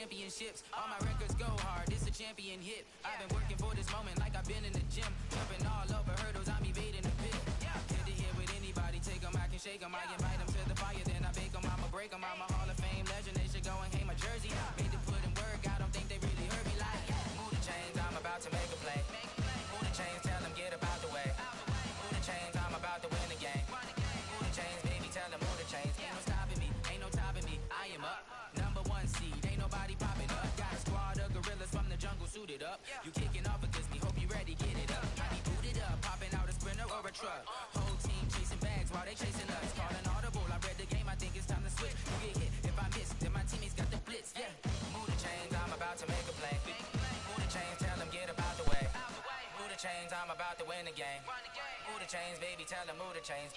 championships. All my records go hard, this a champion hit. I've been working for this moment like I've been in the gym. Jumping all over hurdles, I'm evading the pit. Get to here with anybody, take them, I can shake them. I invite them to the fire, then I bake them, I'ma break them. I'm a Hall of Fame legend, they should go and hang my jersey. Made to put in work, I don't think they really heard me like. Move the chains, I'm about to make a play. Move the chains, tell them get up out the way. Move the chains, I'm about to win the game. Move the chains, baby, tell them move the chains. Ain't no stopping me, ain't no topping me. I am up, #1 seed, ain't nobody popping up. Got a squad of gorillas from the jungle suited up. You kicking off against me, hope you ready, get it up. I be booted up, popping out a Sprinter or a truck. Whole team chasing bags while they chasing us. Calling audible, I read the game, I think it's time to switch. You get hit, if I miss, then my teammates got the blitz, yeah. Move the chains, I'm about to make a play. Move the chains, tell them get up out the way. Move the chains, I'm about to win the game. Move the chains, baby, tell them move the chains.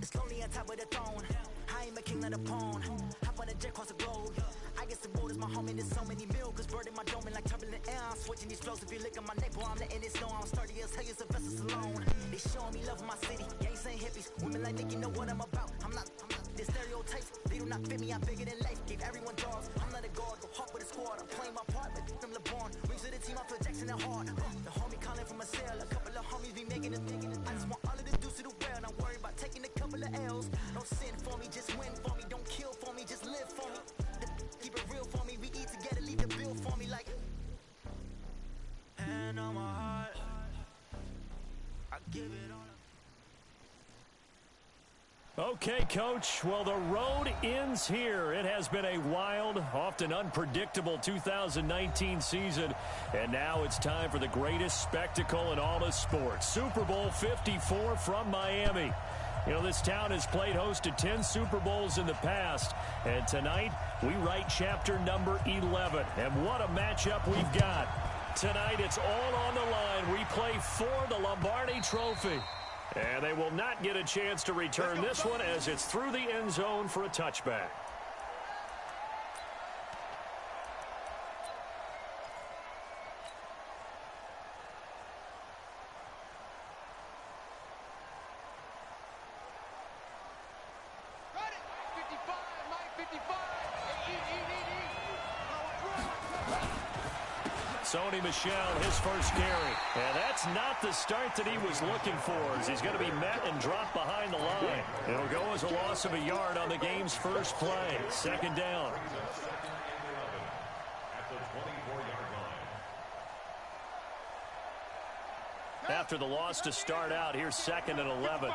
It's lonely on top of the throne. I am a king of the pawn. Hop on a jet across the globe. I guess the world is my home and there's so many miracles burning my dome and like turbulent air. I'm switching these flows. If you look at my neck, boy, I'm letting it snow. I'm sturdy as hell, as a vessel alone. They showing me love in my city. Gangs ain't hippies. Women like Nick, you know what I'm about. I'm not the stereotypes. They do not fit me. I'm bigger than life. Gave everyone dogs. I'm not a guard. Go hop with a squad. I'm playing my part like from LeBron. Rings to the team. I feel Jackson and hard. The homie calling from a cell. A couple of homies be making it. I just want all of the dudes to do well. Not worry about taking a couple of L's. Don't sin for me, just win for me. Don't kill for me, just live for me. Keep it real for me. We eat together, leave the bill for me like. Hand on my heart, I give it all. Okay, Coach. Well, the road ends here. It has been a wild, often unpredictable 2019 season. And now it's time for the greatest spectacle in all of sports. Super Bowl 54 from Miami. You know, this town has played host to 10 Super Bowls in the past. And tonight, we write chapter number 11. And what a matchup we've got. Tonight, it's all on the line. We play for the Lombardi Trophy. And they will not get a chance to return this one as it's through the end zone for a touchback. Sony Michel, his first carry. And that's not the start that he was looking for, as he's going to be met and dropped behind the line. It'll go as a loss of a yard on the game's first play. Second down. After the loss to start out, here's 2nd and 11.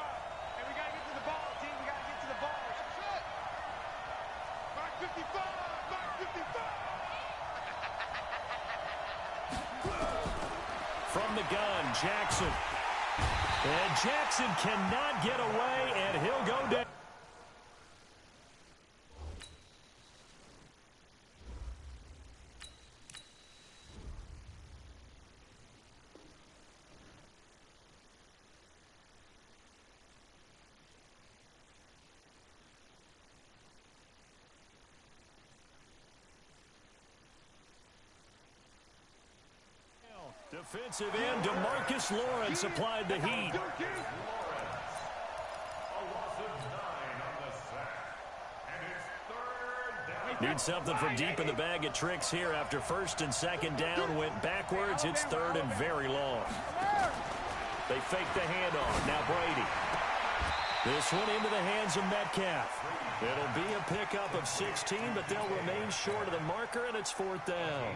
From the gun, Jackson. And Jackson cannot get away, and he'll go down. Defensive end, DeMarcus Lawrence applied the heat. Need something from deep in the bag of tricks here after 1st and 2nd down. Went backwards. It's 3rd and very long. They fake the handoff. Now Brady. This one into the hands of Metcalf. It'll be a pickup of 16, but they'll remain short of the marker, and it's 4th down.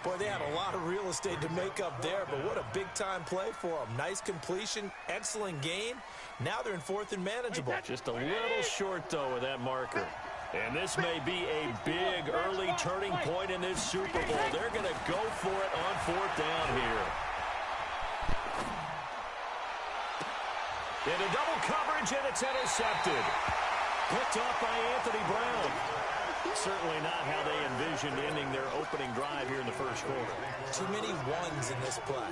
Boy, they had a lot of real estate to make up there, but what a big-time play for them. Nice completion, excellent gain. Now they're in 4th and manageable. Just a little short, though, of that marker. And this may be a big early turning point in this Super Bowl. They're going to go for it on 4th down here. Into double coverage, and it's intercepted. Picked off by Anthony Brown. Certainly not how they envisioned ending their opening drive here in the first quarter. Too many ones in this play.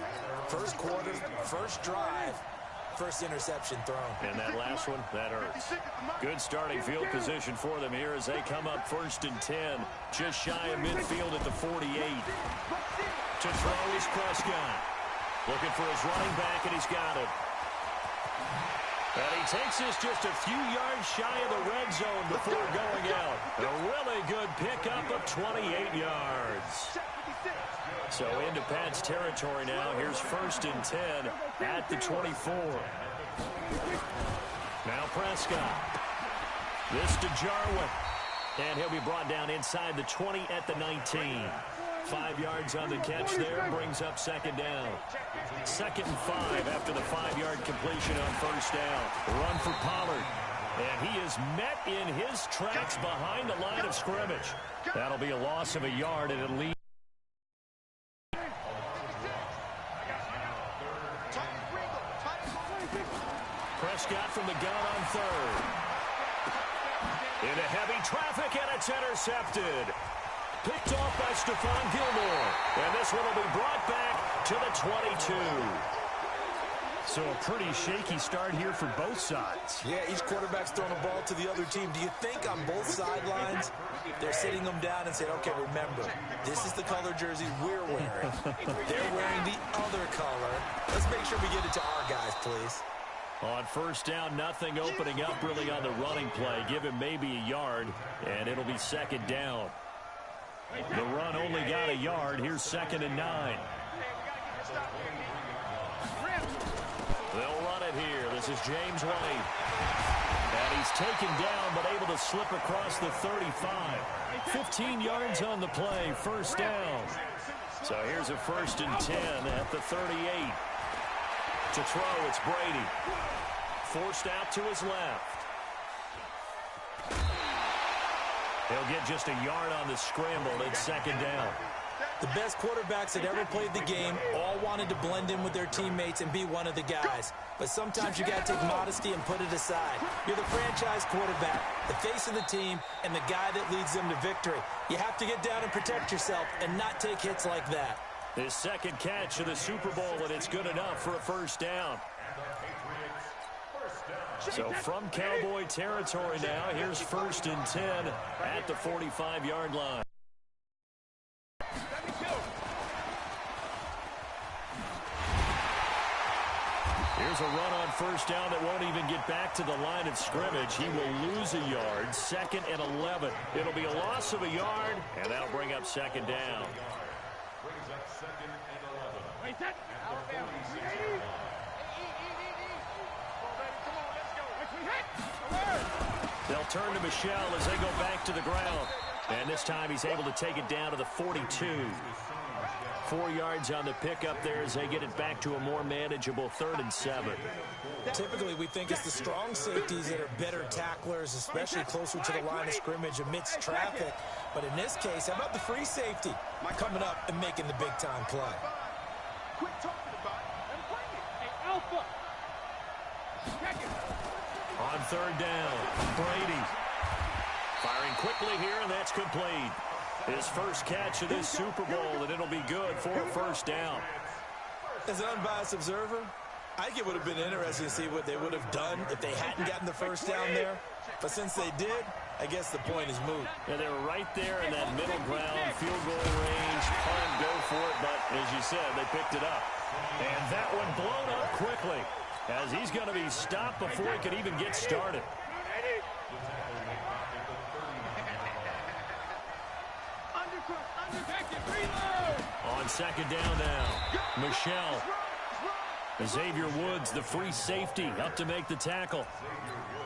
First quarter, first drive, First interception thrown. And that last one, that hurts. Good starting field position for them here as they come up 1st and 10. Just shy of midfield at the 48. To throw is Prescott. Looking for his running back, and he's got it. And he takes this just a few yards shy of the red zone before going out. A really good pickup of 28 yards. So into Pat's territory now. Here's 1st and 10 at the 24. Now Prescott. This to Jarwin. And he'll be brought down inside the 20 at the 19. 5 yards on the catch there, brings up 2nd down. 2nd and 5 after the 5-yard completion on 1st down. Run for Pollard. And he is met in his tracks behind the line of scrimmage. That'll be a loss of a yard, and it'll lead. Prescott from the gun on 3rd. Into heavy traffic, and it's intercepted. Picked off by Stephon Gilmore. And this one will be brought back to the 22. So a pretty shaky start here for both sides. Yeah, each quarterback's throwing the ball to the other team. Do you think on both sidelines they're sitting them down and saying, okay, remember, this is the color jersey we're wearing. They're wearing the other color. Let's make sure we get it to our guys, please. On 1st down, nothing opening up really on the running play. Give him maybe a yard, and it'll be 2nd down. The run only got a yard. Here's 2nd and 9. They'll run it here. This is James White. And he's taken down, but able to slip across the 35. 15 yards on the play. 1st down. So here's a 1st and 10 at the 38. To throw, it's Brady. Forced out to his left. He'll get just a yard on the scramble. It's 2nd down. The best quarterbacks that ever played the game all wanted to blend in with their teammates and be one of the guys. But sometimes you got to take modesty and put it aside. You're the franchise quarterback, the face of the team, and the guy that leads them to victory. You have to get down and protect yourself and not take hits like that. His 2nd catch of the Super Bowl, and it's good enough for a 1st down. So from Cowboy territory now, here's 1st and 10 at the 45-yard line. Here's a run on 1st down that won't even get back to the line of scrimmage. He will lose a yard. 2nd and 11. It'll be a loss of a yard, and that'll bring up 2nd down. They'll turn to Michelle as they go back to the ground. And this time he's able to take it down to the 42. 4 yards on the pickup there as they get it back to a more manageable 3rd and 7. Typically, we think it's the strong safeties that are better tacklers, especially closer to the line of scrimmage amidst traffic. But in this case, how about the free safety coming up and making the big-time play? Quit talking about it and bring it. Hey, Alpha. On 3rd down, Brady. Firing quickly here, and that's complete. His first catch of this Super Bowl, and it'll be good for a 1st down. As an unbiased observer, I think it would have been interesting to see what they would have done if they hadn't gotten the 1st down there. But since they did, I guess the point is moot. Yeah, they were right there in that middle ground, field goal range, punt, go for it, but as you said, they picked it up. And that one blown up quickly as he's going to be stopped before he could even get started. On 2nd down now, Michelle. Xavier Woods, the free safety, up to make the tackle.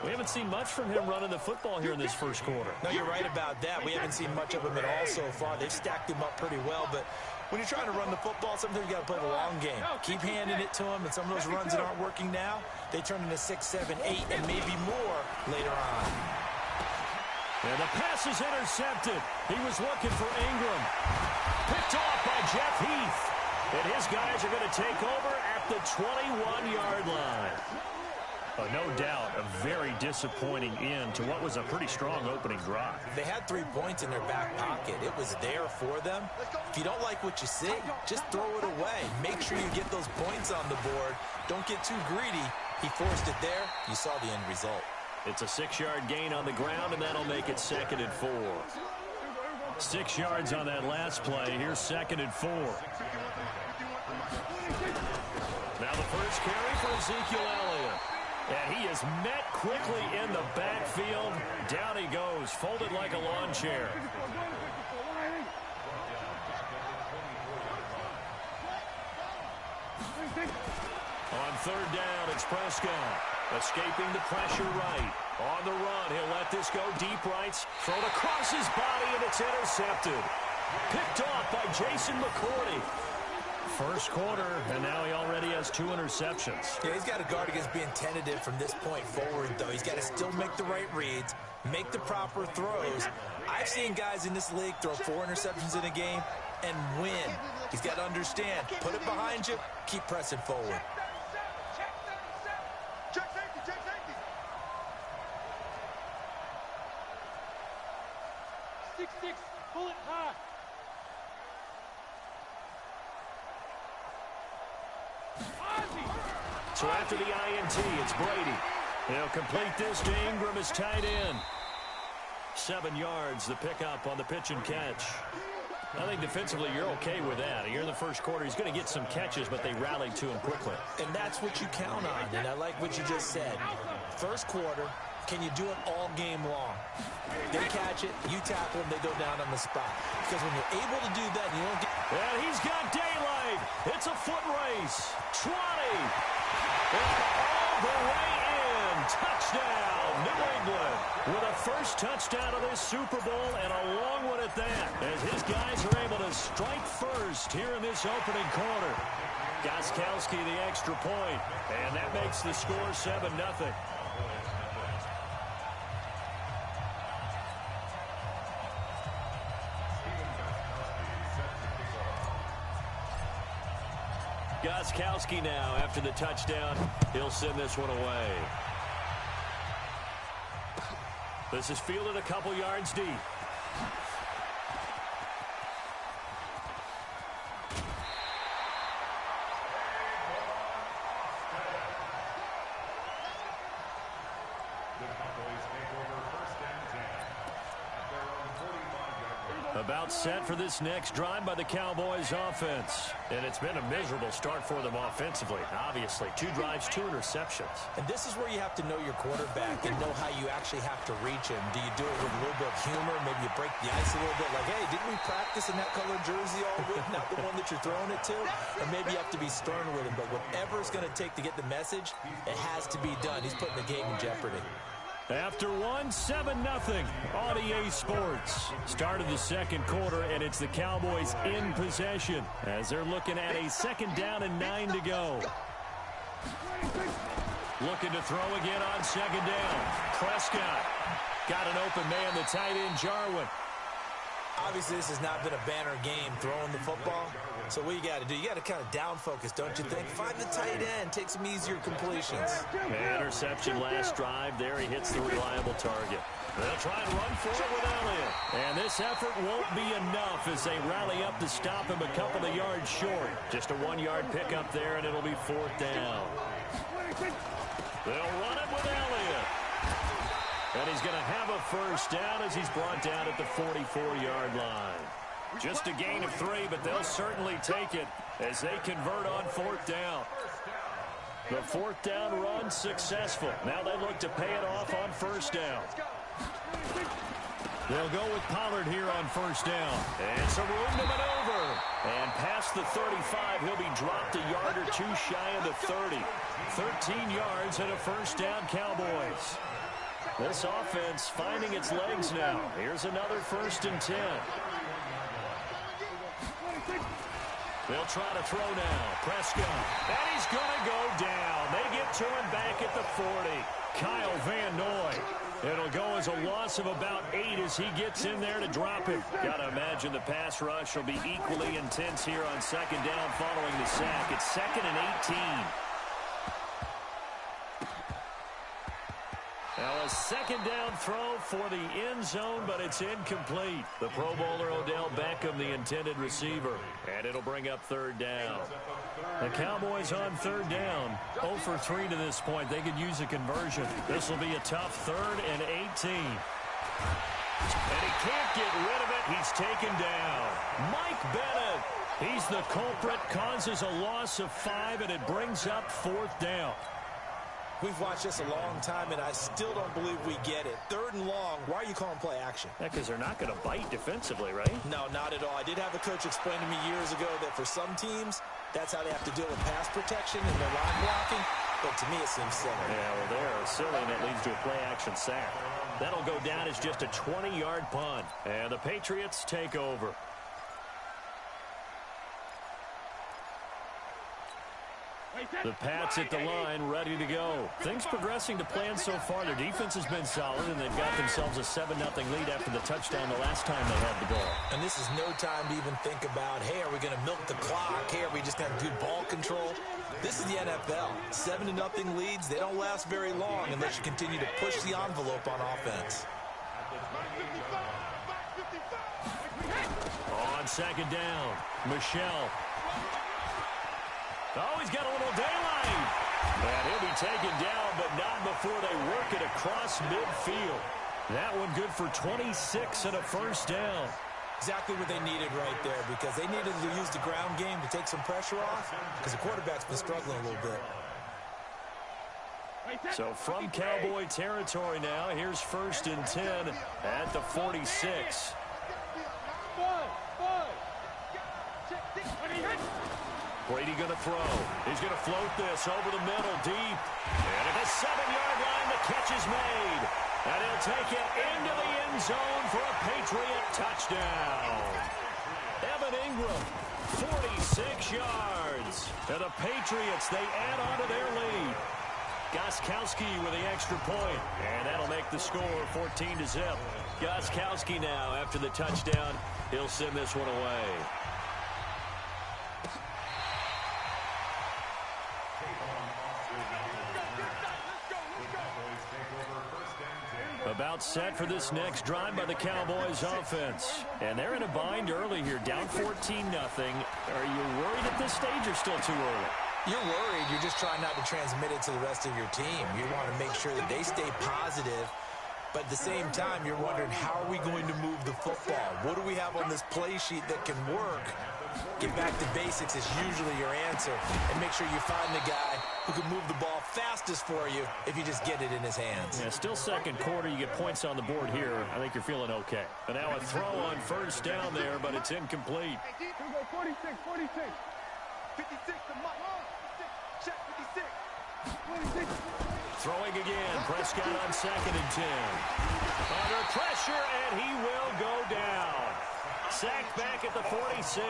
We haven't seen much from him running the football here in this 1st quarter. No, you're right about that. We haven't seen much of him at all so far. They've stacked him up pretty well, but when you're trying to run the football, sometimes you got to play the long game. Keep handing it to him, and some of those runs that aren't working now, they turn into 6, 7, 8, and maybe more later on. And the pass is intercepted. He was looking for Ingram. Picked off by Jeff Heath. And his guys are going to take over at the 21-yard line. No doubt a very disappointing end to what was a pretty strong opening drive. They had 3 points in their back pocket. It was there for them. If you don't like what you see, just throw it away. Make sure you get those points on the board. Don't get too greedy He forced it there. You saw the end result. It's a 6-yard gain on the ground, and that'll make it 2nd and 4. 6 yards on that last play. Here's 2nd and 4. Now the first carry for Ezekiel Elliott. And he is met quickly in the backfield. Down he goes, folded like a lawn chair. On 3rd down, it's Prescott. Escaping the pressure right. On the run, he'll let this go deep rights. Thrown across his body, and it's intercepted. Picked off by Jason McCourty. First quarter, and now he already has 2 interceptions. Yeah, he's got to guard against being tentative from this point forward, though. He's got to still make the right reads, make the proper throws. I've seen guys in this league throw 4 interceptions in a game and win. He's got to understand, put it behind you, keep pressing forward. Check safety, check safety. 6-6, pull it high. So after the INT, it's Brady. He'll complete this to Ingram as tight end. 7 yards, the pickup on the pitch and catch. I think defensively you're okay with that. Here in the first quarter, he's going to get some catches, but they rallied to him quickly. And that's what you count on, and I like what you just said. First quarter, can you do it all game long? They catch it, you tackle them, they go down on the spot. Because when you're able to do that, you don't get... And he's got daylight. It's a foot race. 20. And all the way in. Touchdown, New England. With a first touchdown of this Super Bowl and a long one at that. As his guys are able to strike first here in this opening quarter. Gostkowski the extra point. And that makes the score 7-0. Gostkowski now, after the touchdown, he'll send this one away. This is fielded a couple yards deep. About set for this next drive by the Cowboys offense. And it's been a miserable start for them offensively, obviously. 2 drives, 2 interceptions. And this is where you have to know your quarterback and know how you actually have to reach him. Do you do it with a little bit of humor? Maybe you break the ice a little bit like, hey, didn't we practice in that color jersey all week, not the one that you're throwing it to? Or maybe you have to be stern with him. But whatever it's going to take to get the message, it has to be done. He's putting the game in jeopardy. After 7-0 on EA Sports. Start of the second quarter, and it's the Cowboys in possession as they're looking at a 2nd down and 9 to go. Looking to throw again on 2nd down. Prescott got an open man, the tight end Jarwin. Obviously, this has not been a banner game throwing the football. So what you got to do, you got to kind of down focus, don't you think? Find the tight end, take some easier completions. Interception last drive. There he hits the reliable target. They'll try and run for it with Elliott. And this effort won't be enough as they rally up to stop him a couple of yards short. Just a 1-yard pickup there, and it'll be 4th down. They'll run it with Elliott. And he's going to have a first down as he's brought down at the 44-yard line. Just a gain of 3, but they'll certainly take it as they convert on 4th down. The 4th down run successful. Now they look to pay it off on 1st down. They'll go with Pollard here on 1st down. And some room to maneuver. And past the 35, he'll be dropped a yard or 2 shy of the 30. 13 yards and a 1st down Cowboys. This offense finding its legs now. Here's another 1st and 10. They'll try to throw now. Prescott. And he's going to go down. They get to him back at the 40. Kyle Van Noy. It'll go as a loss of about 8 as he gets in there to drop him. Got to imagine the pass rush will be equally intense here on 2nd down following the sack. It's 2nd and 18. Now a second down throw for the end zone, but it's incomplete. The Pro Bowler Odell Beckham, the intended receiver. And it'll bring up third down. The Cowboys on third down. 0 for 3 to this point. They could use a conversion. This will be a tough 3rd and 18. And he can't get rid of it. He's taken down. Mike Bennett. He's the culprit, causes a loss of 5, and it brings up 4th down. We've watched this a long time, and I still don't believe we get it. 3rd and long, why are you calling play action? Yeah, because they're not going to bite defensively, right? No, not at all. I did have a coach explain to me years ago that for some teams, that's how they have to deal with pass protection and their line blocking. But to me, it seems silly. Yeah, well, they're silly, and it leads to a play-action sack. That'll go down as just a 20-yard punt. And the Patriots take over. The Pats at the line, ready to go. Things progressing to plan so far. Their defense has been solid, and they've got themselves a 7-0 lead after the touchdown the last time they had the ball. And this is no time to even think about, hey, are we going to milk the clock? Hey, are we just going to do ball control? This is the NFL. 7-0 leads, they don't last very long unless you continue to push the envelope on offense. On second down, Michelle. Oh, he's got a little daylight. And he'll be taken down, but not before they work it across midfield. That one good for 26 and a 1st down. Exactly what they needed right there, because they needed to use the ground game to take some pressure off, because the quarterback's been struggling a little bit. So from Cowboy territory now, here's 1st and 10 at the 46. Brady going to throw. He's going to float this over the middle, deep. And at the 7-yard line, the catch is made. And he'll take it into the end zone for a Patriot touchdown. Evan Ingram, 46 yards. And the Patriots, they add on to their lead. Gostkowski with the extra point. And that'll make the score 14-0. Gostkowski now, after the touchdown, he'll send this one away. About set for this next drive by the Cowboys offense. And they're in a bind early here, down 14-0. Are you worried at this stage or still too early? You're worried. You're just trying not to transmit it to the rest of your team. You want to make sure that they stay positive. But at the same time, you're wondering, how are we going to move the football? What do we have on this play sheet that can work? Get back to basics is usually your answer. And make sure you find the guy who can move the ball fastest for you if you just get it in his hands. Yeah, still second quarter. You get points on the board here. I think you're feeling okay. And now a throw on 1st down there, but it's incomplete. 46. 56 to Mike. Check 56. 26. Throwing again. Prescott on 2nd and 10. Under pressure, and he will go down. Sacked back at the 46.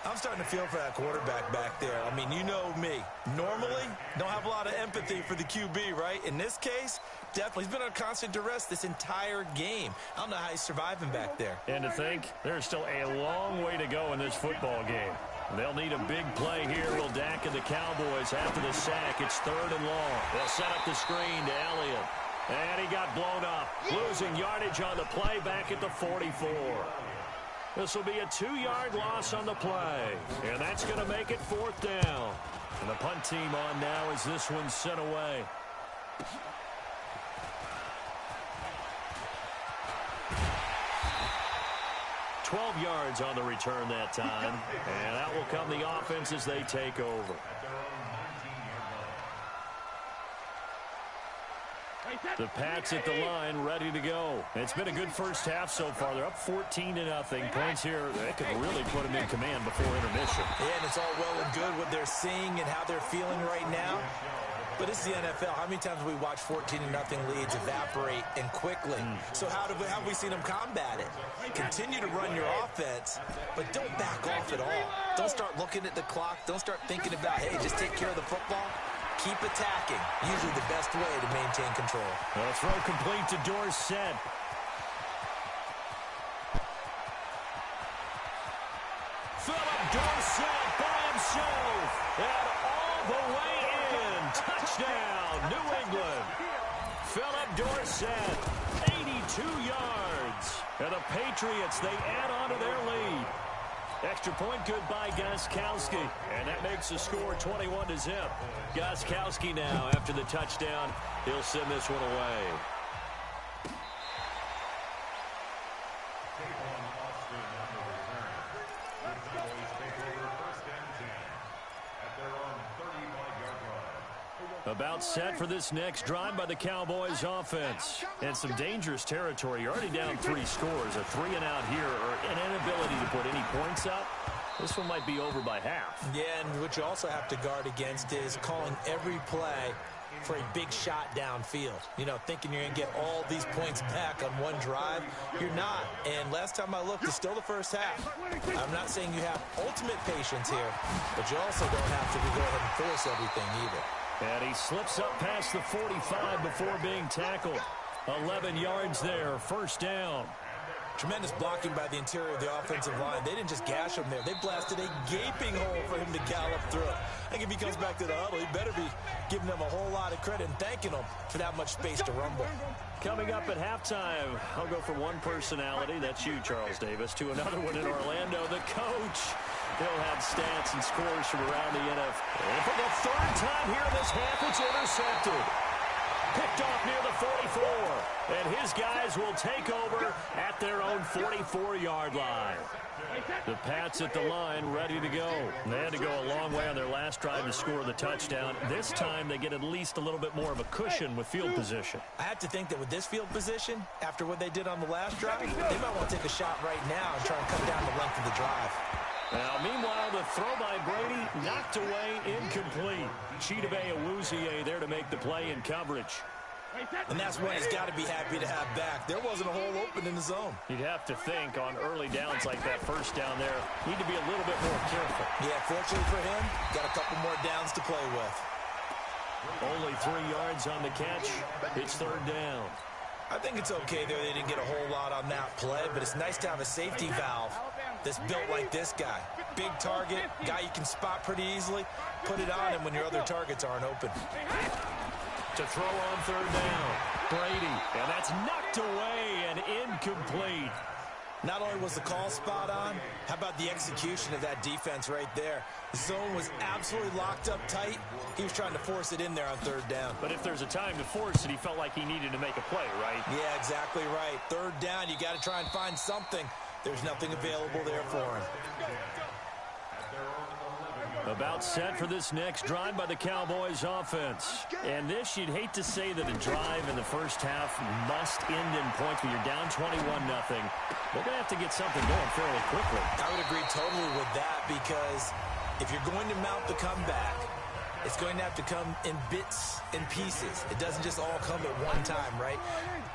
I'm starting to feel for that quarterback back there. I mean, you know me. Normally, don't have a lot of empathy for the QB, right? In this case, definitely. He's been on constant duress this entire game. I don't know how he's surviving back there. And to think, there's still a long way to go in this football game. They'll need a big play here, will Dak and the Cowboys after the sack. It's 3rd and long. They'll set up the screen to Elliott. And he got blown up, losing yardage on the play back at the 44. This will be a 2-yard loss on the play. And that's going to make it 4th down. And the punt team on now as this one's sent away. $12 yards on the return that time. And that will come the offense as they take over. The Pats at the line, ready to go. It's been a good first half so far. They're up 14-0. Points here, they could really put them in command before intermission. Yeah, and it's all well and good what they're seeing and how they're feeling right now. But it's the NFL. How many times have we watched 14-0 leads evaporate and quickly? So how have we seen them combat it? Continue to run your offense, but don't back off at all. Don't start looking at the clock. Don't start thinking about, hey, just take care of the football. Keep attacking. Usually the best way to maintain control. A throw complete to Dorsett. Philip Dorsett by himself. And all the way in. Touchdown, New England. Philip Dorsett, 82 yards. And the Patriots, they add on to their lead. Extra point good by Gostkowski. And that makes the score 21-0. Gostkowski now, after the touchdown, he'll send this one away. About set for this next drive by the Cowboys offense. And some dangerous territory. You're already down 3 scores. A 3-and-out here, or an inability to put any points up. This one might be over by half. Yeah, and what you also have to guard against is calling every play for a big shot downfield. You know, thinking you're going to get all these points back on one drive. You're not. And last time I looked, it's still the first half. I'm not saying you have ultimate patience here, but you also don't have to go ahead and force everything either. And he slips up past the 45 before being tackled. 11 yards there, first down. Tremendous blocking by the interior of the offensive line. They didn't just gash him there. They blasted a gaping hole for him to gallop through. I think if he comes back to the huddle, he better be giving them a whole lot of credit and thanking them for that much space to rumble. Coming up at halftime, I'll go from one personality, that's you, Charles Davis, to another one in Orlando, the coach. He'll have stats and scores from around the NFL. And for the third time here in this half, it's intercepted. Picked off near the 44. And his guys will take over at their own 44-yard line. The Pats at the line, ready to go. They had to go a long way on their last drive to score the touchdown. This time, they get at least a little bit more of a cushion with field position. I have to think that with this field position, after what they did on the last drive, they might want to take a shot right now and try and cut down the length of the drive. Now, meanwhile, the throw by Brady knocked away, incomplete. Chidobe Awuzie there to make the play in coverage. And that's one he's got to be happy to have back. There wasn't a hole open in the zone. You'd have to think on early downs like that first down there, need to be a little bit more careful. Yeah, fortunately for him, got a couple more downs to play with. Only 3 yards on the catch. It's third down. I think it's okay there. They didn't get a whole lot on that play, but it's nice to have a safety valve that's built like this guy. Big target, guy you can spot pretty easily. Put it on him when your other targets aren't open. To throw on third down, Brady, and that's knocked away and incomplete. Not only was the call spot on, how about the execution of that defense right there? The zone was absolutely locked up tight. He was trying to force it in there on third down. But if there's a time to force it, he felt like he needed to make a play, right? Yeah, exactly right. Third down, you got to try and find something. There's nothing available there for him. About set for this next drive by the Cowboys offense. And this, you'd hate to say that a drive in the first half must end in points when you're down 21-0. They're going to have to get something going fairly quickly. I would agree totally with that, because if you're going to mount the comeback, it's going to have to come in bits and pieces. It doesn't just all come at one time, right?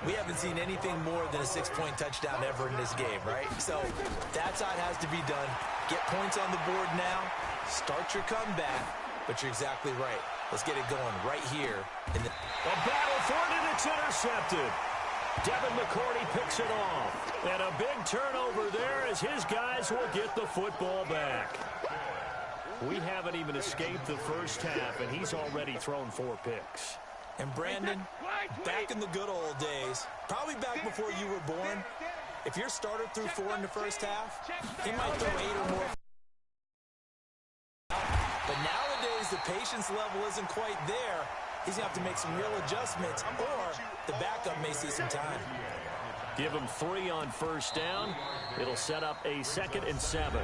We haven't seen anything more than a 6-point touchdown ever in this game, right? So that's how it has to be done. Get points on the board now. Start your comeback, but you're exactly right. Let's get it going right here. A battle for it, and it's intercepted. Devin McCourty picks it off. And a big turnover there as his guys will get the football back. We haven't even escaped the first half, and he's already thrown 4 picks. And Brandon, back in the good old days, probably back before you were born, if your starter threw 4 in the first half, he might throw 8 or more. But nowadays, the patience level isn't quite there. He's going to have to make some real adjustments, or the backup may see some time. Give him 3 on first down. It'll set up a 2nd and 7.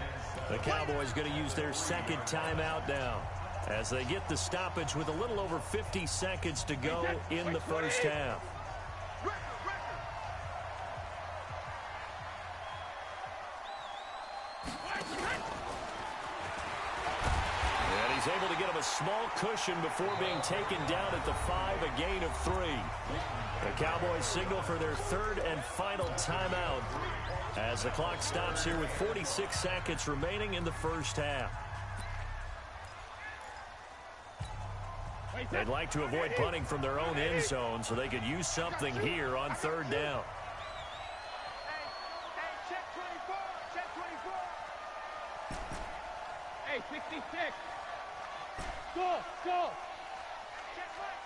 The Cowboys going to use their second timeout now as they get the stoppage with a little over 50 seconds to go in the first half. And he's able to get him a small cushion before being taken down at the 5, a gain of 3. The Cowboys signal for their 3rd and final timeout as the clock stops here with 46 seconds remaining in the first half. They'd like to avoid punting from their own end zone so they could use something here on 3rd down. Hey, check 24, check 24. Hey, 66. Go. Check right.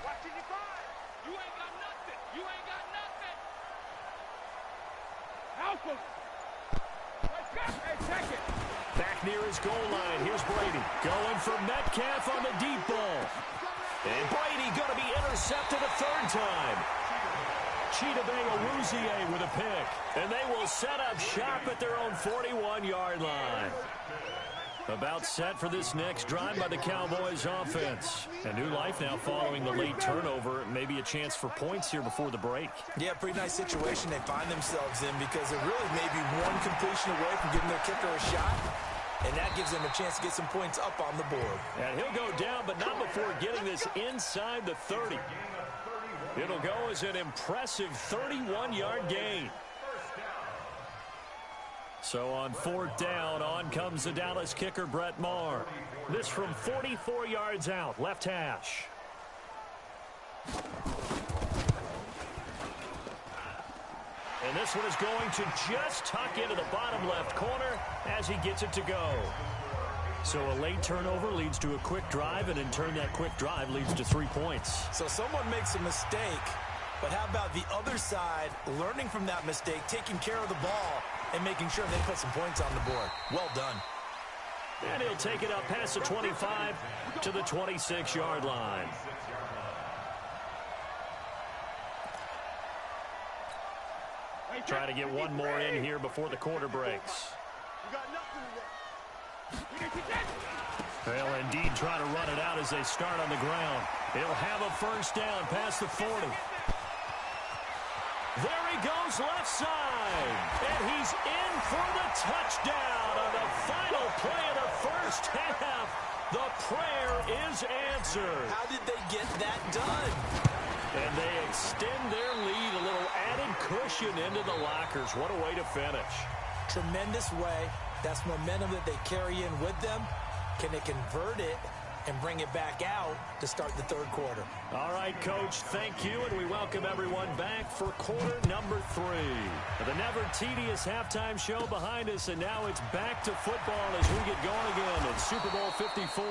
Watch it, you find. You ain't got nothing. You ain't got nothing. Help him. Hey, take it. Back near his goal line. Here's Brady. Going for Metcalf on the deep ball. And Brady going to be intercepted a third time. Chidobe Awuzie with a pick. And they will set up shop at their own 41-yard line. About set for this next drive by the Cowboys offense. A new life now following the late turnover. Maybe a chance for points here before the break. Yeah, pretty nice situation they find themselves in because they're really maybe one completion away from giving their kicker a shot. And that gives them a chance to get some points up on the board. And he'll go down, but not before getting this inside the 30. It'll go as an impressive 31-yard gain. So on fourth down, on comes the Dallas kicker, Brett Maher. This from 44 yards out, left hash. And this one is going to just tuck into the bottom left corner as he gets it to go. So a late turnover leads to a quick drive, and in turn that quick drive leads to 3 points. So someone makes a mistake, but how about the other side learning from that mistake, taking care of the ball, and making sure they put some points on the board. Well done. And he'll take it up past the 25 to the 26-yard line. Try to get one more in here before the quarter breaks. They'll indeed try to run it out as they start on the ground. He'll have a first down past the 40. There he goes left side. And he's in for the touchdown on the final play of the first half. The prayer is answered. How did they get that done? And they extend their lead, a little added cushion into the lockers. What a way to finish. Tremendous way. That's momentum that they carry in with them. Can they convert it and bring it back out to start the third quarter? All right, Coach, thank you, and we welcome everyone back for quarter number 3. The never tedious halftime show behind us, and now it's back to football as we get going again at Super Bowl 54.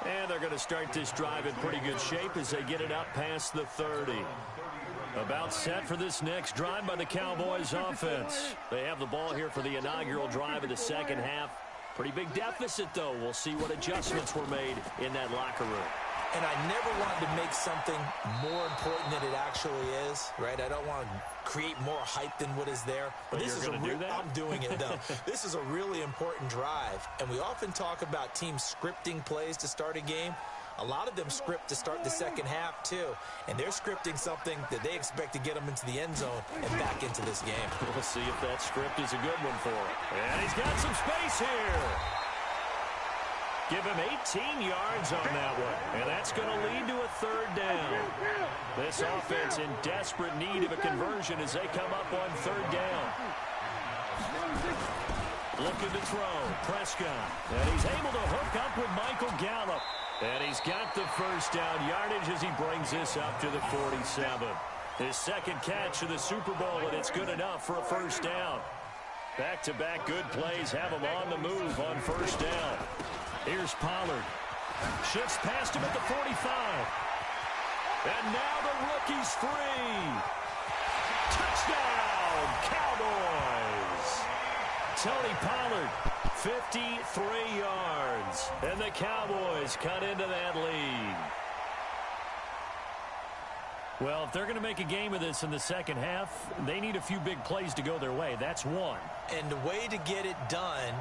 And they're going to start this drive in pretty good shape as they get it up past the 30. About set for this next drive by the Cowboys offense. They have the ball here for the inaugural drive of the second half. Pretty big deficit, though. We'll see what adjustments were made in that locker room. And I never wanted to make something more important than it actually is, right? I don't want to create more hype than what is there. But this is do that? I'm doing it, though. This is a really important drive. And we often talk about teams scripting plays to start a game. A lot of them script to start the second half, too. And they're scripting something that they expect to get them into the end zone and back into this game. We'll see if that script is a good one for him. And he's got some space here. Give him 18 yards on that one. And that's going to lead to a third down. This offense in desperate need of a conversion as they come up on third down. Looking to throw. Prescott. And he's able to hook up with Michael Gallup. And he's got the first down yardage as he brings this up to the 47. His second catch of the Super Bowl, and it's good enough for a first down. Back-to-back good plays have him on the move on first down. Here's Pollard. Shifts past him at the 45. And now the rookie's free. Touchdown, Cowboys. Tony Pollard, 53 yards. And the Cowboys cut into that lead. Well, if they're going to make a game of this in the second half, they need a few big plays to go their way. That's one. And the way to get it done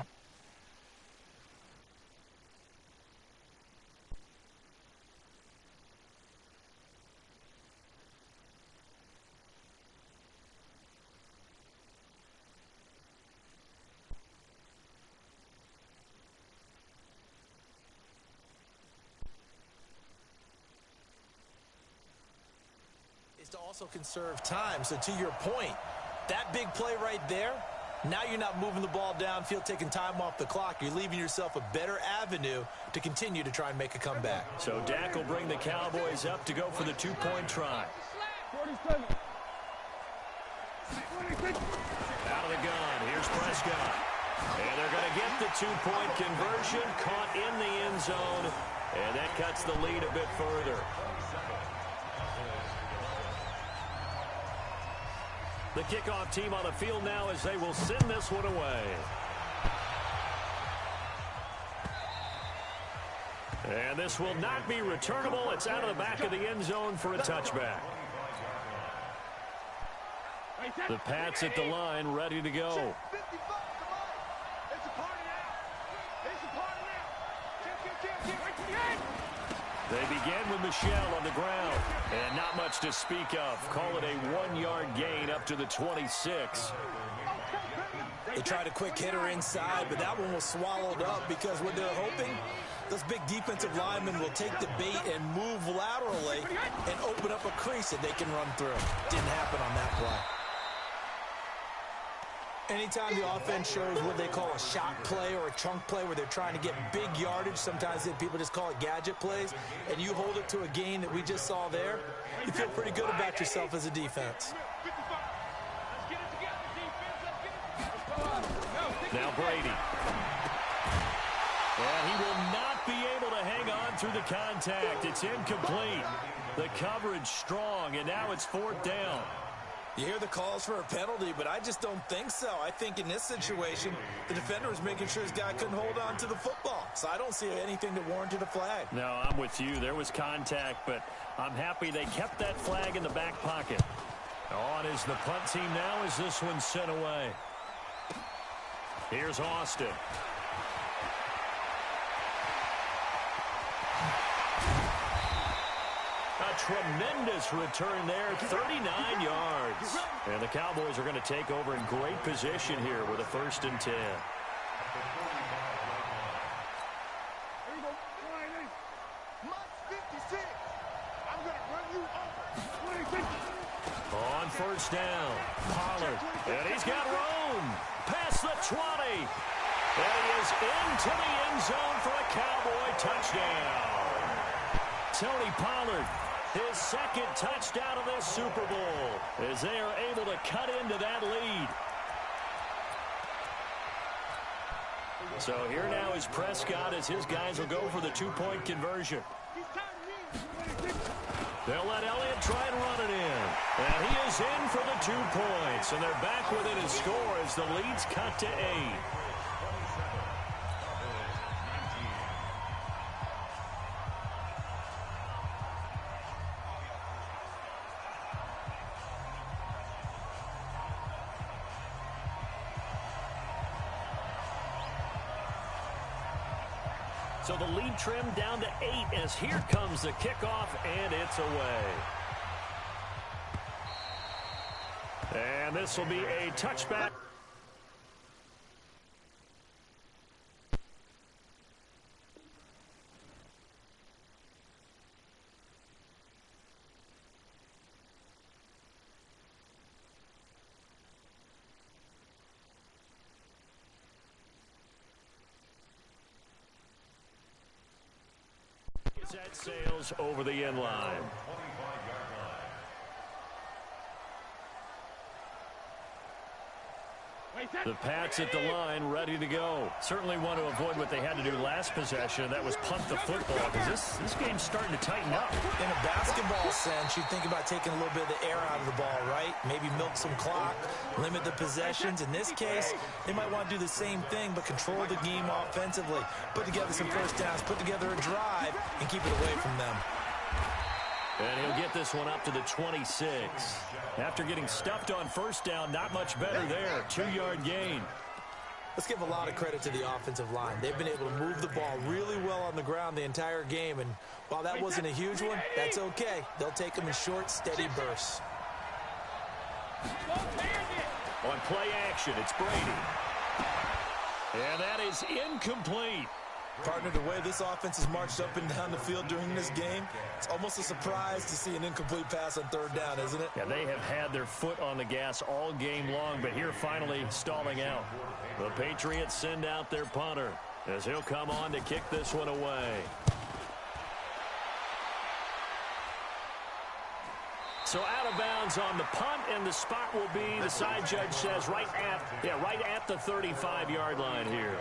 to also conserve time. So to your point, that big play right there, now you're not moving the ball downfield, taking time off the clock. You're leaving yourself a better avenue to continue to try and make a comeback. So Dak will bring the Cowboys up to go for the two-point try. Out of the gun, here's Prescott. And they're going to get the two-point conversion, caught in the end zone, and that cuts the lead a bit further. The kickoff team on the field now as they will send this one away. And this will not be returnable. It's out of the back of the end zone for a touchback. The Pats at the line, ready to go. They begin with Michel on the ground. And not much to speak of. Call it a 1-yard gain up to the 26. They tried a quick hitter inside, but that one was swallowed up because what they're hoping, those big defensive linemen will take the bait and move laterally and open up a crease that they can run through. Didn't happen on that play. Anytime the offense shows what they call a shot play or a chunk play where they're trying to get big yardage, sometimes people just call it gadget plays, and you hold it to a gain that we just saw there, you feel pretty good about yourself as a defense. Now Brady. And he will not be able to hang on through the contact. It's incomplete. The coverage strong, and now it's 4th down. You hear the calls for a penalty, but I just don't think so. I think in this situation, the defender was making sure his guy couldn't hold on to the football. So I don't see anything that warranted a flag. No, I'm with you. There was contact, but I'm happy they kept that flag in the back pocket. On is the punt team now as this one's sent away. Here's Austin. A tremendous return there, 39 yards. And the Cowboys are going to take over in great position here with a 1st and 10. On 1st down, Pollard. And he's got room. Past the 20. And he is into the end zone for a Cowboy touchdown. Tony Pollard, his 2nd touchdown of this Super Bowl, as they are able to cut into that lead. So here now is Prescott as his guys will go for the 2-point conversion. They'll let Elliott try and run it in. And he is in for the 2 points. And they're back within a score as the lead's cut to 8. So the lead trimmed down to 8 as here comes the kickoff, and it's away. And this will be a touchback. That sails over the end line. The Pats at the line, ready to go. Certainly want to avoid what they had to do last possession. That was punt the football, because this game's starting to tighten up. In a basketball sense, you think about taking a little bit of the air out of the ball, right? Maybe milk some clock, limit the possessions. In this case, they might want to do the same thing, but control the game offensively. Put together some 1st downs, put together a drive, and keep it away from them. And he'll get this one up to the 26. After getting stuffed on 1st down, not much better there. 2-yard gain. Let's give a lot of credit to the offensive line. They've been able to move the ball really well on the ground the entire game. And while that wasn't a huge one, that's okay. They'll take them in short, steady bursts. On play action, it's Brady. And that is incomplete. Partner, the way this offense has marched up and down the field during this game, it's almost a surprise to see an incomplete pass on 3rd down, isn't it? Yeah, they have had their foot on the gas all game long, but here finally stalling out. The Patriots send out their punter as he'll come on to kick this one away. So out of bounds on the punt, and the spot will be, the side judge says, right at the 35-yard line here.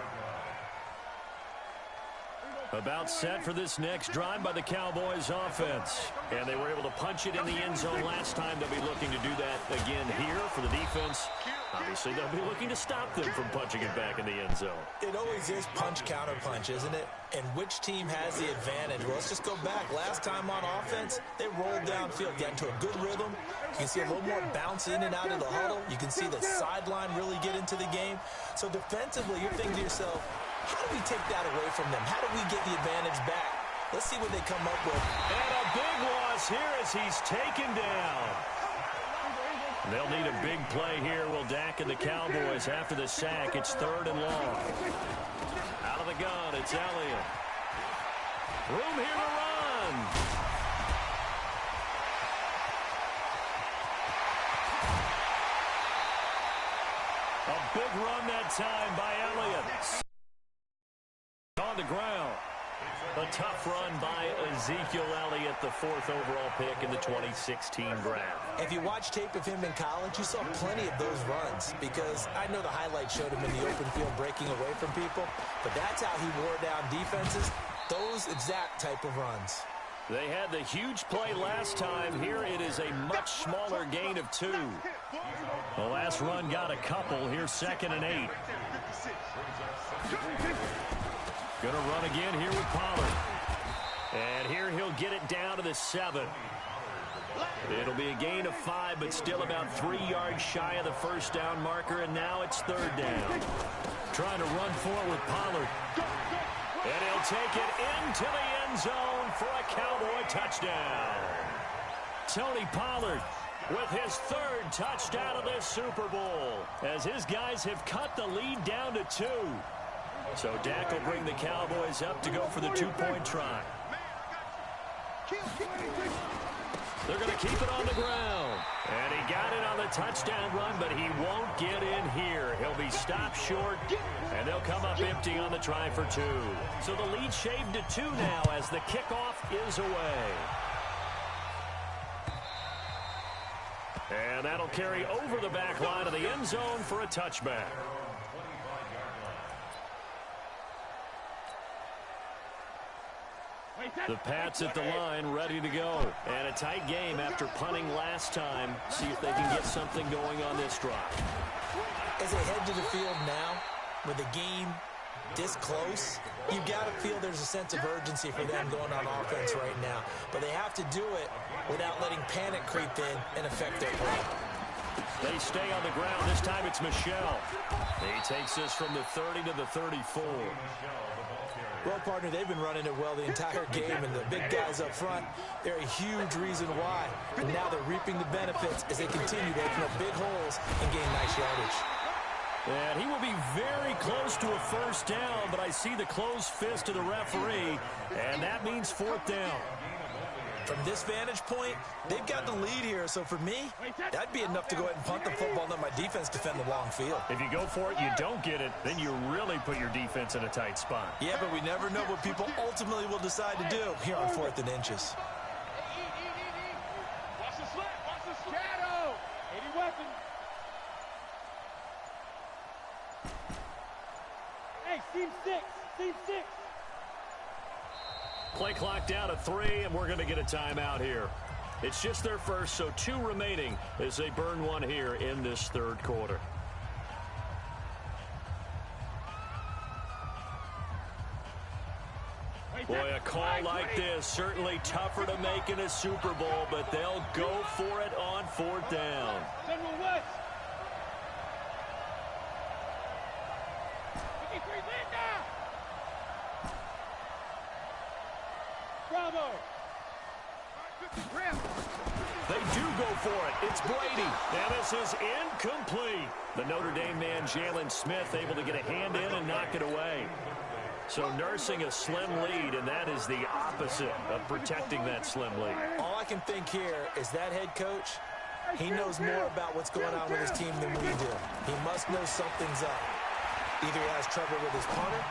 About set for this next drive by the Cowboys offense. And they were able to punch it in the end zone last time. They'll be looking to do that again here for the defense. Obviously, they'll be looking to stop them from punching it back in the end zone. It always is punch-counter-punch, isn't it? And which team has the advantage? Well, let's just go back. Last time on offense, they rolled downfield, got into a good rhythm. You can see a little more bounce in and out of the huddle. You can see the sideline really get into the game. So defensively, you're thinking to yourself, how do we take that away from them? How do we get the advantage back? Let's see what they come up with. And a big loss here as he's taken down. They'll need a big play here. Will Dak and the Cowboys after the sack. It's 3rd and long. Out of the gun, it's Elliott. Room here to run. A big run that time by Elliott. On the ground. A tough run by Ezekiel Elliott, the 4th overall pick in the 2016 draft. If you watch tape of him in college, you saw plenty of those runs because I know the highlights showed him in the open field breaking away from people, but that's how he wore down defenses, those exact type of runs. They had the huge play last time. Here it is a much smaller gain of 2. The last run got a couple. Here's 2nd and 8. Going to run again here with Pollard. And here he'll get it down to the 7. It'll be a gain of 5, but still about 3 yards shy of the first down marker, and now it's 3rd down. Trying to run forward with Pollard. And he'll take it into the end zone for a Cowboy touchdown. Tony Pollard with his 3rd touchdown of this Super Bowl, as his guys have cut the lead down to 2. So Dak will bring the Cowboys up to go for the 2-point try. They're going to keep it on the ground. And he got it on the touchdown run, but he won't get in here. He'll be stopped short, and they'll come up empty on the try for 2. So the lead shaved to 2 now as the kickoff is away. And that'll carry over the back line of the end zone for a touchback. The Pats at the line, ready to go. And a tight game after punting last time. See if they can get something going on this drive. As they head to the field now, with the game this close, you've got to feel there's a sense of urgency for them going on offense right now. But they have to do it without letting panic creep in and affect their play. They stay on the ground. This time it's Michel. He takes this from the 30 to the 34. Well, partner, they've been running it well the entire game, and the big guys up front, they're a huge reason why. And now they're reaping the benefits as they continue to open up big holes and gain nice yardage. And he will be very close to a first down, but I see the closed fist of the referee, and that means 4th down. From this vantage point, they've got the lead here, so for me, that'd be enough to go ahead and punt the football and let my defense defend the long field. If you go for it, you don't get it, then you really put your defense in a tight spot. Yeah, but we never know what people ultimately will decide to do here on 4th and inches. Watch the slip. Watch the slip. Shadow. 80 weapon. Hey, team 6. Team 6. Play clock down to 3, and we're going to get a timeout here. It's just their first, so 2 remaining as they burn one here in this 3rd quarter. Boy, a call like this, certainly tougher to make in a Super Bowl, but they'll go for it on 4th down. General West. 53 Linda. Bravo. They do go for it. It's Brady. And this is incomplete. The Notre Dame man, Jalen Smith, able to get a hand in and knock it away. So nursing a slim lead, and that is the opposite of protecting that slim lead. All I can think here is that head coach, he knows more about what's going on with his team than we do. He must know something's up. Either he has trouble with his punter,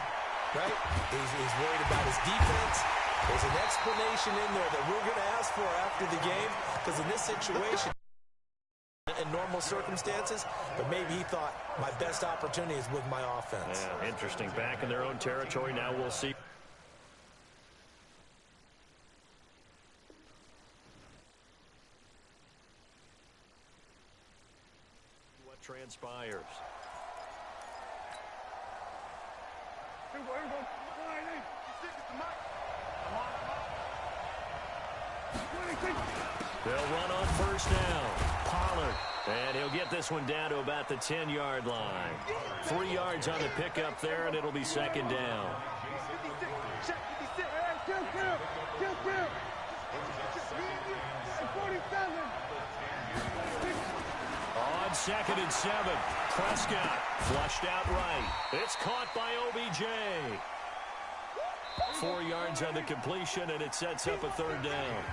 right? He's worried about his defense. There's an explanation in there that we're going to ask for after the game, because in this situation, in normal circumstances, but maybe he thought my best opportunity is with my offense. Yeah, interesting. Back in their own territory. Now we'll see. transpires. They'll run on first down. Pollard. And he'll get this one down to about the 10-yard line. 3 yards on the pickup there, and it'll be second down. On 2nd and 7, Prescott flushed out right. It's caught by OBJ. 4 yards on the completion, and it sets up a third down.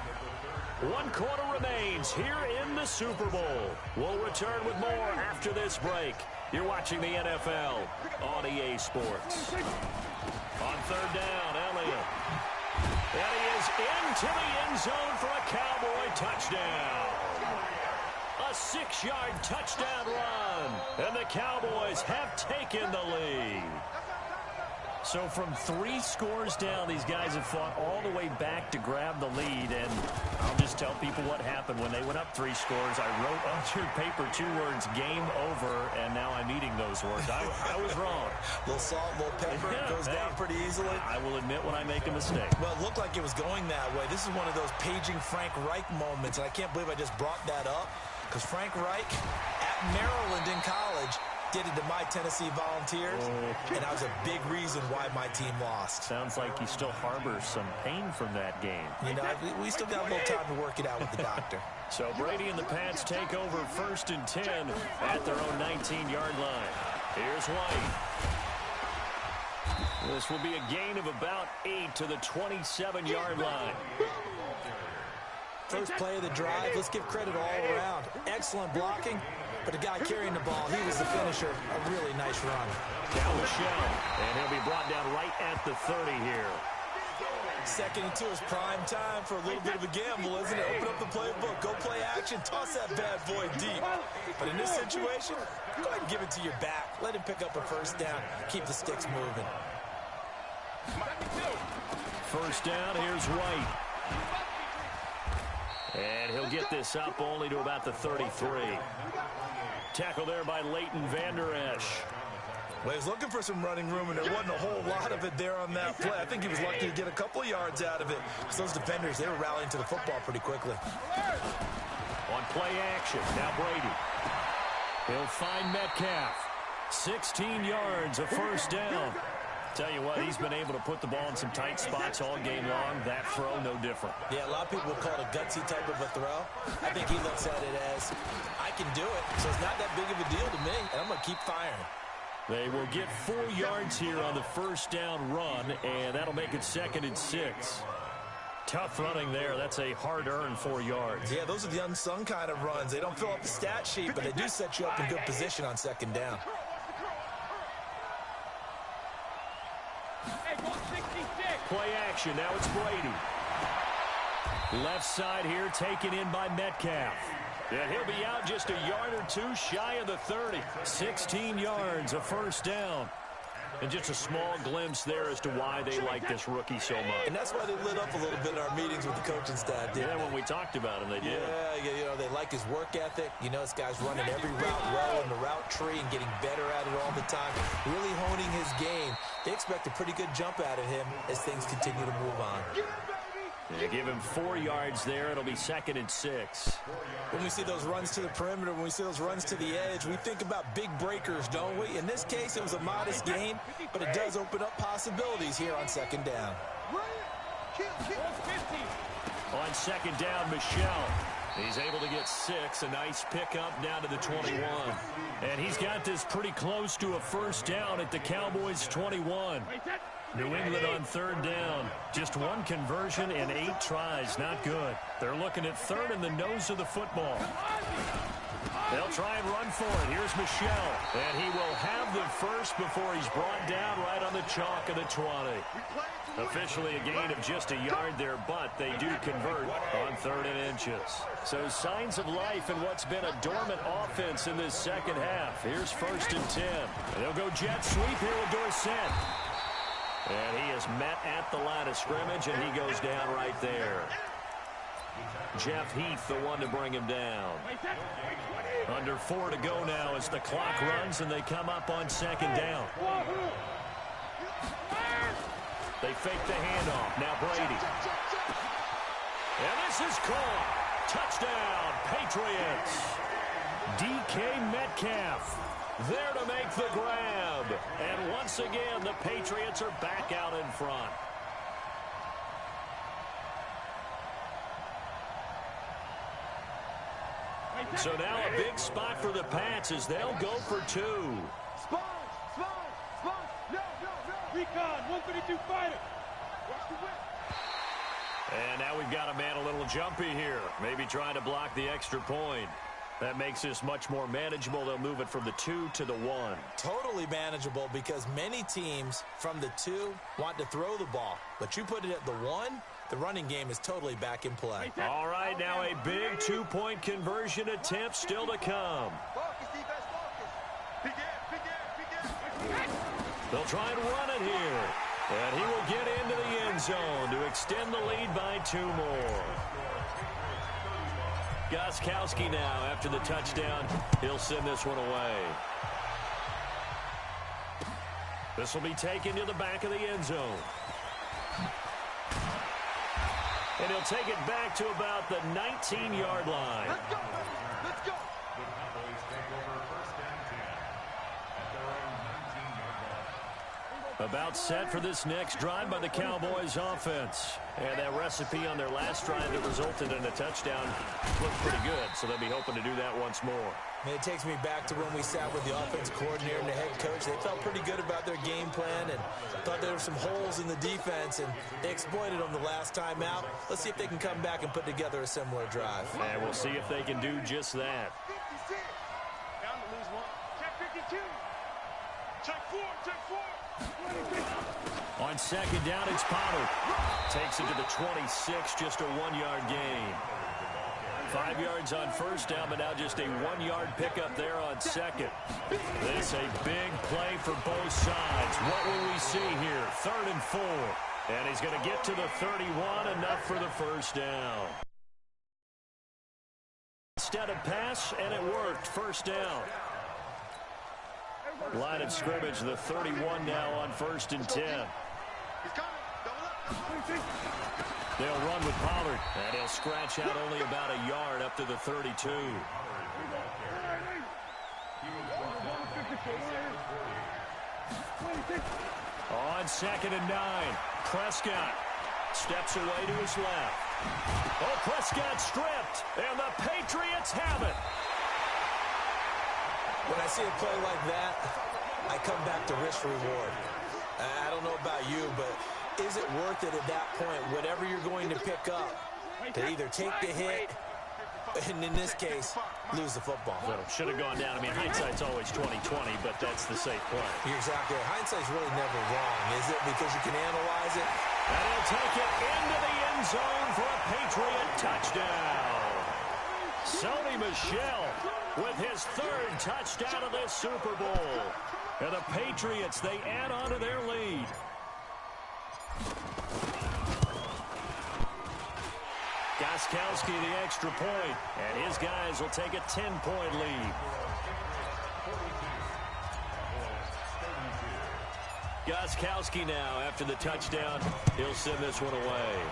1 quarter remains here in the Super Bowl. We'll return with more after this break. You're watching the NFL on EA Sports. On third down, Elliott. And he is into the end zone for a Cowboy touchdown. A 6-yard touchdown run. And the Cowboys have taken the lead. So from 3 scores down, these guys have fought all the way back to grab the lead. And I'll just tell people what happened when they went up 3 scores. I wrote on your paper 2 words, game over, and now I'm eating those words. I was wrong. A little salt, a little pepper, it goes down pretty easily. I will admit when I make a mistake. Well, it looked like it was going that way. This is one of those paging Frank Reich moments, and I can't believe I just brought that up, because Frank Reich at Maryland in college did it to my Tennessee Volunteers, and that was a big reason why my team lost. Sounds like you still harbor some pain from that game. You know, we still got a little time to work it out with the doctor. So Brady and the Pats take over 1st and 10 at their own 19-yard line. Here's White. This will be a gain of about 8 to the 27-yard line. First play of the drive, let's give credit all around. Excellent blocking. But the guy carrying the ball, he was the finisher. A really nice run. Cal Michelle, and he'll be brought down right at the 30 here. 2nd and 2 is prime time for a little bit of a gamble, isn't it? Open up the playbook, go play action, toss that bad boy deep. But in this situation, go ahead and give it to your back. Let him pick up a first down. Keep the sticks moving. First down, here's White. And he'll get this up only to about the 33. Tackle there by Leighton Vander Esch. Well, he was looking for some running room, and there wasn't a whole lot of it there on that play. I think he was lucky to get a couple of yards out of it. Because those defenders, they were rallying to the football pretty quickly. On play action, now Brady. He'll find Metcalf. 16 yards, a first down. Tell you what, he's been able to put the ball in some tight spots all game long. That throw, no different. Yeah, a lot of people would call it a gutsy type of a throw. I think he looks at it as, I can do it, so it's not that big of a deal to me, and I'm going to keep firing. They will get 4 yards here on the first down run, and that'll make it 2nd and 6. Tough running there. That's a hard-earned 4 yards. Yeah, those are the unsung kind of runs. They don't fill up the stat sheet, but they do set you up in good position on 2nd down. Play action, now it's Brady. Left side here taken in by Metcalf. And he'll be out just a yard or 2 shy of the 30. 16 yards, a first down. And just a small glimpse there as to why they like this rookie so much. And that's why they lit up a little bit in our meetings with the coaching staff, didn't Yeah, they? when we talked about him, they did. Yeah, you know, they like his work ethic. You know, this guy's running every route well in the route tree and getting better at it all the time. Really honing his game. They expect a pretty good jump out of him as things continue to move on. Yeah, give him 4 yards there. It'll be 2nd and 6. When we see those runs to the perimeter, when we see those runs to the edge, we think about big breakers, don't we? In this case, it was a modest gain, but it does open up possibilities here on 2nd down. On 2nd down, Michelle. He's able to get 6. A nice pickup down to the 21. And he's got this pretty close to a first down at the Cowboys' 21. New England on 3rd down. Just 1 conversion in 8 tries. Not good. They're looking at 3rd in the nose of the football. They'll try and run for it. Here's Michelle. And he will have the first before he's brought down right on the chalk of the 20. Officially a gain of just a yard there, but they do convert on 3rd and inches. So signs of life in what's been a dormant offense in this second half. Here's 1st and 10. And they'll go jet sweep here with Dorsett. And he is met at the line of scrimmage, and he goes down right there. Jeff Heath, the one to bring him down. Under 4 to go now as the clock runs and they come up on second down. They fake the handoff. Now Brady. And this is caught. Touchdown, Patriots. DK Metcalf there to make the grab. And once again, the Patriots are back out in front. So now a big spot for the Pats as they'll go for 2. Sponge! No! Recon, 132 fighter. Watch the whip. And now we've got a man a little jumpy here. Maybe trying to block the extra point. That makes this much more manageable. They'll move it from the 2 to the 1. Totally manageable because many teams from the 2 want to throw the ball. But you put it at the 1, the running game is totally back in play. All right, now a big 2-point conversion attempt still to come. Focus, defense, focus. Big air. They'll try and run it here. And he will get into the end zone to extend the lead by 2 more. Gostkowski now after the touchdown. He'll send this one away. This will be taken to the back of the end zone. And he'll take it back to about the 19-yard line. Let's go. About set for this next drive by the Cowboys offense. And that recipe on their last drive that resulted in a touchdown looked pretty good, so they'll be hoping to do that once more. And it takes me back to when we sat with the offense coordinator and the head coach. They felt pretty good about their game plan and thought there were some holes in the defense, and they exploited them the last time out. Let's see if they can come back and put together a similar drive. And we'll see if they can do just that. 56. Down to lose 1. Check 52. Check 4. On second down, it's Pollard. Takes it to the 26, just a 1-yard gain. 5 yards on first down, but now just a 1-yard pickup there on second. This a big play for both sides. What will we see here? 3rd and 4. And he's going to get to the 31, enough for the first down. Instead of pass, and it worked. First down. Line of scrimmage, the 31 now on 1st and 10. They'll run with Pollard, and he'll scratch out only about a yard up to the 32. On 2nd and 9, Prescott steps away to his left. Oh, Prescott stripped, and the Patriots have it. When I see a play like that, I come back to risk-reward. I don't know about you, but is it worth it at that point, whatever you're going to pick up, to either take the hit, and in this case, lose the football? Well, should have gone down. I mean, hindsight's always 20/20, but that's the safe play. You're exactly right. Hindsight's really never wrong, is it? Because you can analyze it. And he'll take it into the end zone for a Patriot touchdown. Sony Michel with his 3rd touchdown of this Super Bowl. And the Patriots, they add on to their lead. Gostkowski the extra point, and his guys will take a 10-point lead. Gostkowski now after the touchdown. He'll send this one away.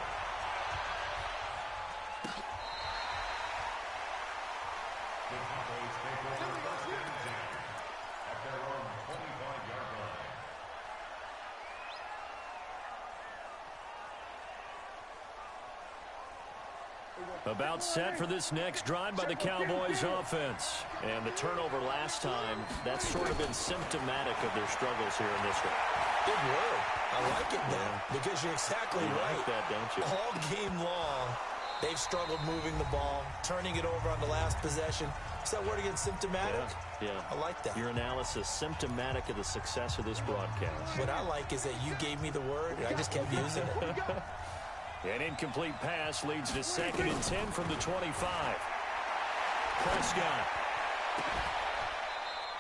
About set for this next drive by the Cowboys offense. And the turnover last time, that's sort of been symptomatic of their struggles here in this one. Good word. I like it now because you're exactly right. Like that, don't you? All game long, they've struggled moving the ball, turning it over on the last possession. Is that word again, symptomatic? Yeah. I like that. Your analysis, symptomatic of the success of this broadcast. What I like is that you gave me the word, and I just kept using it. An incomplete pass leads to 2nd and 10 from the 25. Prescott.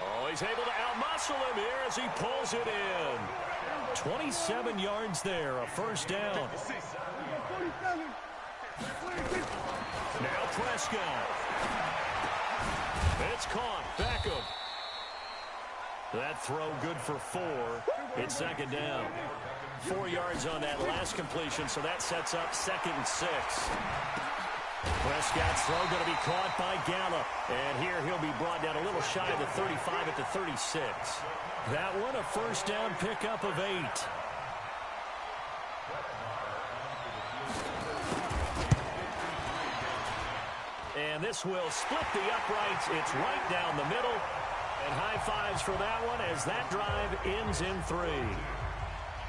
Oh, he's able to outmuscle him here as he pulls it in. 27 yards there, a first down. Now Prescott. It's caught. Beckham. That throw good for 4. It's second down. 4 yards on that last completion, so that sets up 2nd and 6. Prescott's throw going to be caught by Gallup. And here he'll be brought down a little shy of the 35 at the 36. That one a first down pickup of 8. And this will split the uprights. It's right down the middle. And high fives for that one as that drive ends in 3.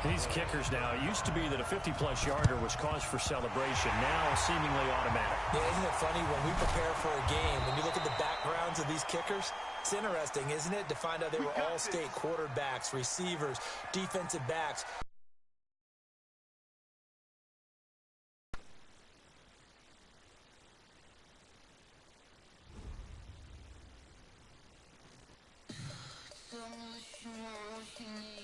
These kickers now, it used to be that a 50-plus yarder was cause for celebration. Now seemingly automatic. Yeah, isn't it funny when we prepare for a game, when you look at the backgrounds of these kickers, it's interesting, isn't it, to find out they were all state quarterbacks, receivers, defensive backs. So much more can you